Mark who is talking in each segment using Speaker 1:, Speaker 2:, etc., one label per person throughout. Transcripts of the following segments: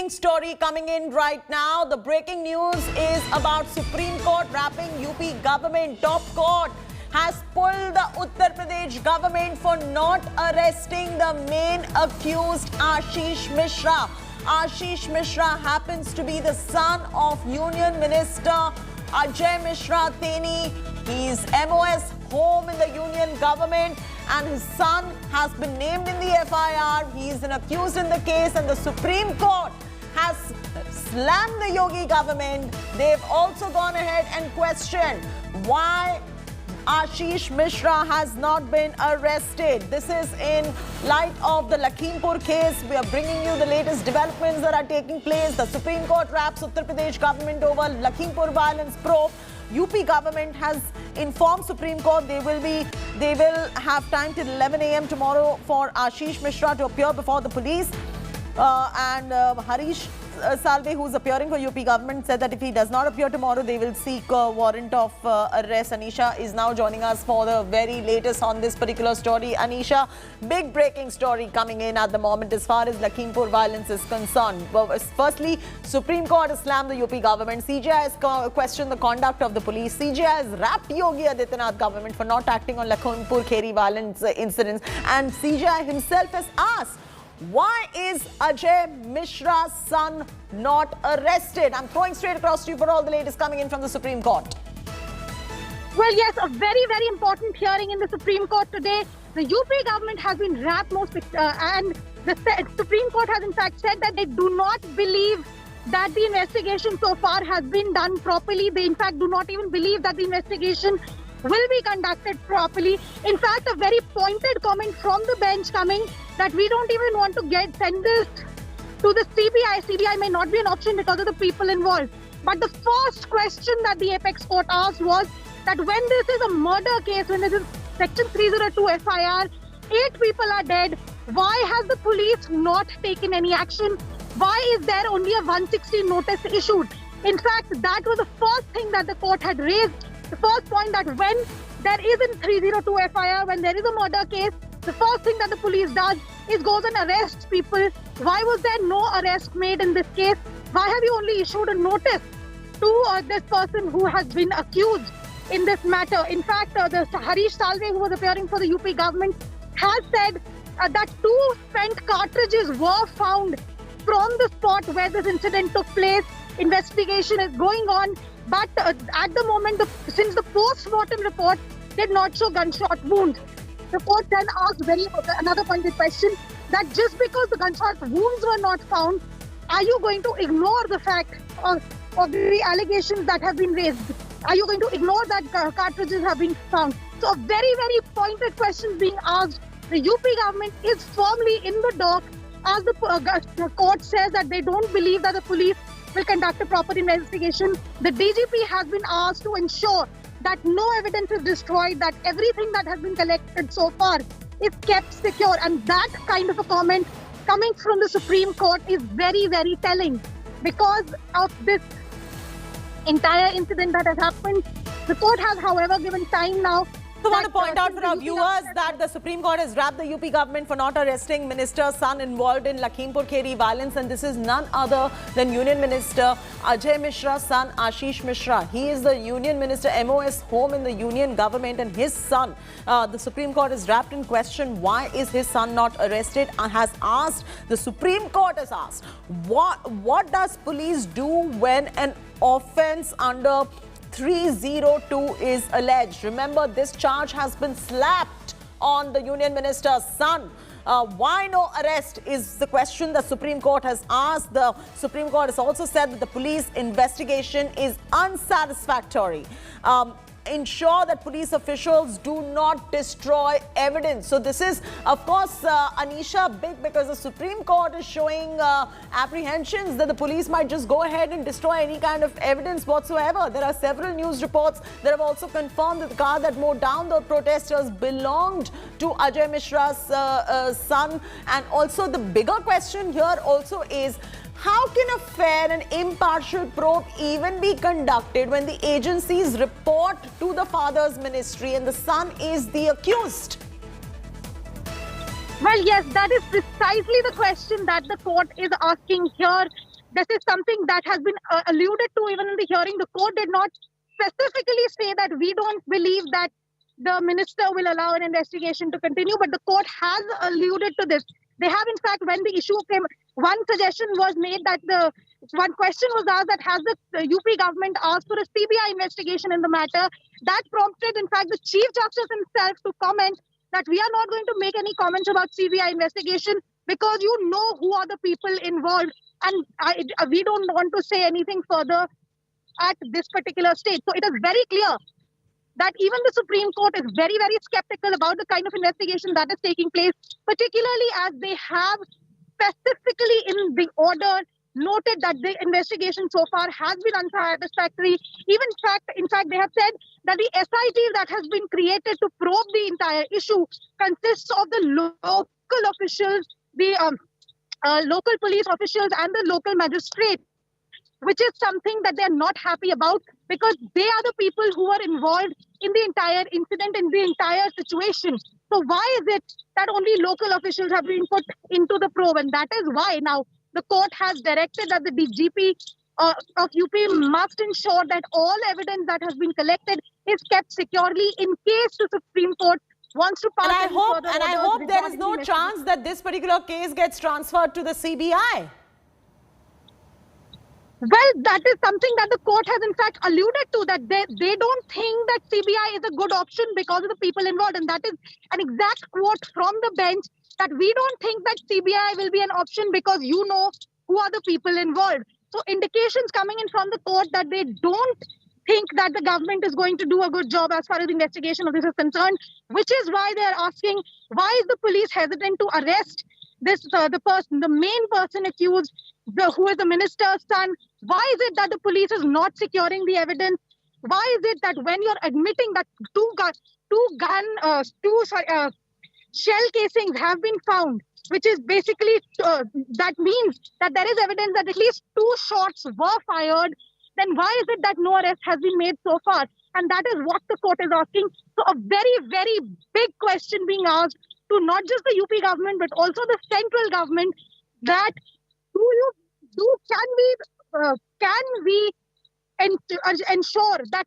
Speaker 1: breaking story coming in right now. The breaking news is about Supreme Court wrapping UP government. Top court has pulled the Uttar Pradesh government for not arresting the main accused, Ashish Mishra. Ashish Mishra happens to be the son of Union Minister Ajay Mishra Teni. He's MOS home in the union government, and his son has been named in the FIR. He is an accused in the case, and the Supreme Court has slammed the Yogi government. They've also gone ahead and questioned why Ashish Mishra has not been arrested. This is in light of the Lakhimpur case. We are bringing you the latest developments that are taking place. The Supreme Court wraps Uttar Pradesh government over Lakhimpur violence probe. UP government has informed Supreme Court they will have time till 11 a.m. tomorrow for Ashish Mishra to appear before the police. Harish Salve, who's appearing for UP government, said that if he does not appear tomorrow, they will seek a warrant of arrest. Anisha is now joining us for the very latest on this particular story. Anisha, big breaking story coming in at the moment as far as Lakhimpur violence is concerned. Firstly, Supreme Court has slammed the UP government. CJI has questioned the conduct of the police. CJI has rapped Yogi Adityanath government for not acting on Lakhimpur Kheri violence incidents. And CJI himself has asked, why is Ajay Mishra's son not arrested? I'm throwing straight across to you for all the latest coming in from the Supreme Court.
Speaker 2: Well, yes, a very, very important hearing in the Supreme Court today. The UP government has been wrapped and the Supreme Court has in fact said that they do not believe that the investigation so far has been done properly. They in fact do not even believe that the investigation will be conducted properly. In fact, a very pointed comment from the bench coming that we don't even want to send this to the CBI. CBI may not be an option because of the people involved. But the first question that the Apex Court asked was that when this is a murder case, when this is Section 302 FIR, 8 people are dead, why has the police not taken any action? Why is there only a 160 notice issued? In fact, that was the first thing that the court had raised. The first point that when there is a 302 FIR, when there is a murder case, the first thing that the police does is goes and arrests people. Why was there no arrest made in this case? Why have you only issued a notice to this person who has been accused in this matter? In fact, the Harish Salve, who was appearing for the UP government, has said that 2 spent cartridges were found from the spot where this incident took place. Investigation is going on. But at the moment, since the post-mortem report did not show gunshot wounds, the court then asked another pointed question that just because the gunshot wounds were not found, are you going to ignore the fact of the allegations that have been raised? Are you going to ignore that cartridges have been found? So a very, very pointed question being asked. The UP government is firmly in the dock as the court says that they don't believe that the police will conduct a proper investigation. The DGP has been asked to ensure that no evidence is destroyed, that everything that has been collected so far is kept secure. And that kind of a comment coming from the Supreme Court is very, very telling. Because of this entire incident that has happened, the court has, however, given time now.
Speaker 1: I want to point out for our viewers that the Supreme Court has wrapped the UP government for not arresting minister's son involved in Lakhimpur Kheri violence, and this is none other than Union Minister Ajay Mishra's son, Ashish Mishra. He is the Union Minister, MOS home in the Union government, and his son, the Supreme Court has wrapped in question why is his son not arrested, and has asked, the Supreme Court has asked, what does police do when an offence under 302 is alleged? Remember, this charge has been slapped on the Union Minister's son. Why no arrest is the question the Supreme Court has asked. The Supreme Court has also said that the police investigation is unsatisfactory. Ensure that police officials do not destroy evidence. So this is, of course, Anisha, big because the Supreme Court is showing apprehensions that the police might just go ahead and destroy any kind of evidence whatsoever. There are several news reports that have also confirmed that the car that mowed down the protesters belonged to Ajay Mishra's son. And also the bigger question here also is, how can a fair and impartial probe even be conducted when the agencies report to the father's ministry and the son is the accused?
Speaker 2: Well, yes, that is precisely the question that the court is asking here. This is something that has been alluded to even in the hearing. The court did not specifically say that we don't believe that the minister will allow an investigation to continue, but the court has alluded to this. They have, in fact, when the issue came, one suggestion was made that one question was asked that has the UP government asked for a CBI investigation in the matter? That prompted, in fact, the Chief Justice himself to comment that we are not going to make any comments about CBI investigation because you know who are the people involved, and we don't want to say anything further at this particular stage. So it is very clear that even the Supreme Court is very, very skeptical about the kind of investigation that is taking place, particularly as they have specifically in the order noted that the investigation so far has been unsatisfactory. Even in fact, they have said that the SIT that has been created to probe the entire issue consists of the local officials, the local police officials and the local magistrate, which is something that they're not happy about because they are the people who are involved in the entire incident, in the entire situation. So why is it that only local officials have been put into the probe? And that is why now the court has directed that the DGP of UP must ensure that all evidence that has been collected is kept securely in case the Supreme Court wants to pass.
Speaker 1: And I hope there is no chance that this particular case gets transferred to the CBI.
Speaker 2: Well, that is something that the court has in fact alluded to, that they don't think that CBI is a good option because of the people involved. And that is an exact quote from the bench, that we don't think that CBI will be an option because you know who are the people involved. So indications coming in from the court that they don't think that the government is going to do a good job as far as the investigation of this is concerned, which is why they are asking, why is the police hesitant to arrest this the main person accused, who is the minister's son? Why is it that the police is not securing the evidence? Why is it that when you're admitting that two shell casings have been found, which is basically that means that there is evidence that at least 2 shots were fired, then why is it that no arrest has been made so far? And that is what the court is asking. So a very, very big question being asked to not just the UP government, but also the central government, that can we ensure that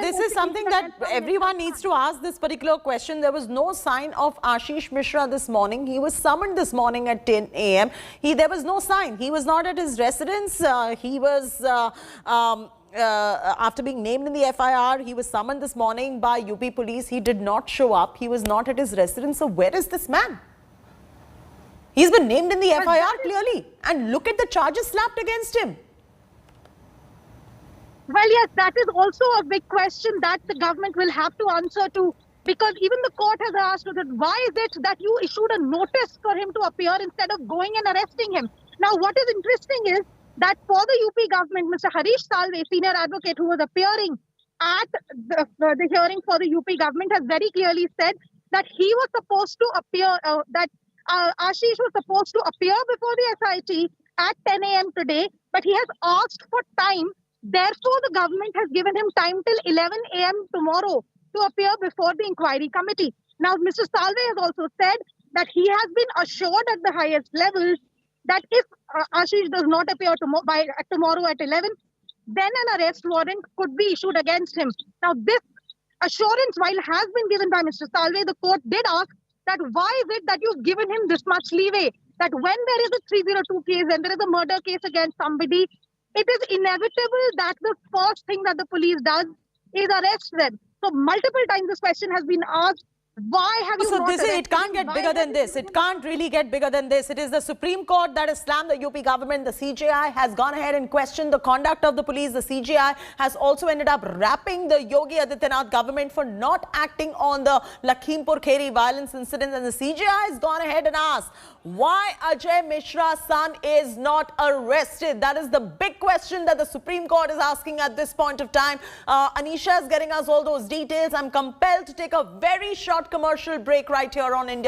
Speaker 1: this is something that everyone needs to ask this particular question. There was no sign of Ashish Mishra this morning. He was summoned this morning at 10 a.m. There was no sign. He was not at his residence. He was after being named in the FIR, he was summoned this morning by UP police. He did not show up. He was not at his residence. So where is this man? He's been named in the FIR clearly. And look at the charges slapped against him.
Speaker 2: Well, yes, that is also a big question that the government will have to answer to, because even the court has asked that why is it that you issued a notice for him to appear instead of going and arresting him? Now, what is interesting is that for the UP government, Mr. Harish Salve, senior advocate who was appearing at the hearing for the UP government, has very clearly said that he was supposed to appear, Ashish was supposed to appear before the SIT at 10 a.m. today, but he has asked for time. Therefore, the government has given him time till 11 a.m. tomorrow to appear before the inquiry committee. Now, Mr. Salve has also said that he has been assured at the highest levels that if Ashish does not appear tomorrow at 11, then an arrest warrant could be issued against him. Now, this assurance, while has been given by Mr. Salve, the court did ask that why is it that you've given him this much leeway, that when there is a 302 case and there is a murder case against somebody, it is inevitable that the first thing that the police does is arrest them. So multiple times this question has been asked, why have you not arrested him?
Speaker 1: It can't get bigger than this. It can't really get bigger than this. It is the Supreme Court that has slammed the UP government. The CJI has gone ahead and questioned the conduct of the police. The CJI has also ended up rapping the Yogi Adityanath government for not acting on the Lakhimpur Kheri violence incident. And the CJI has gone ahead and asked why Ajay Mishra's son is not arrested. That is the big question that the Supreme Court is asking at this point of time. Anisha is getting us all those details. I'm compelled to take a very short commercial break right here on India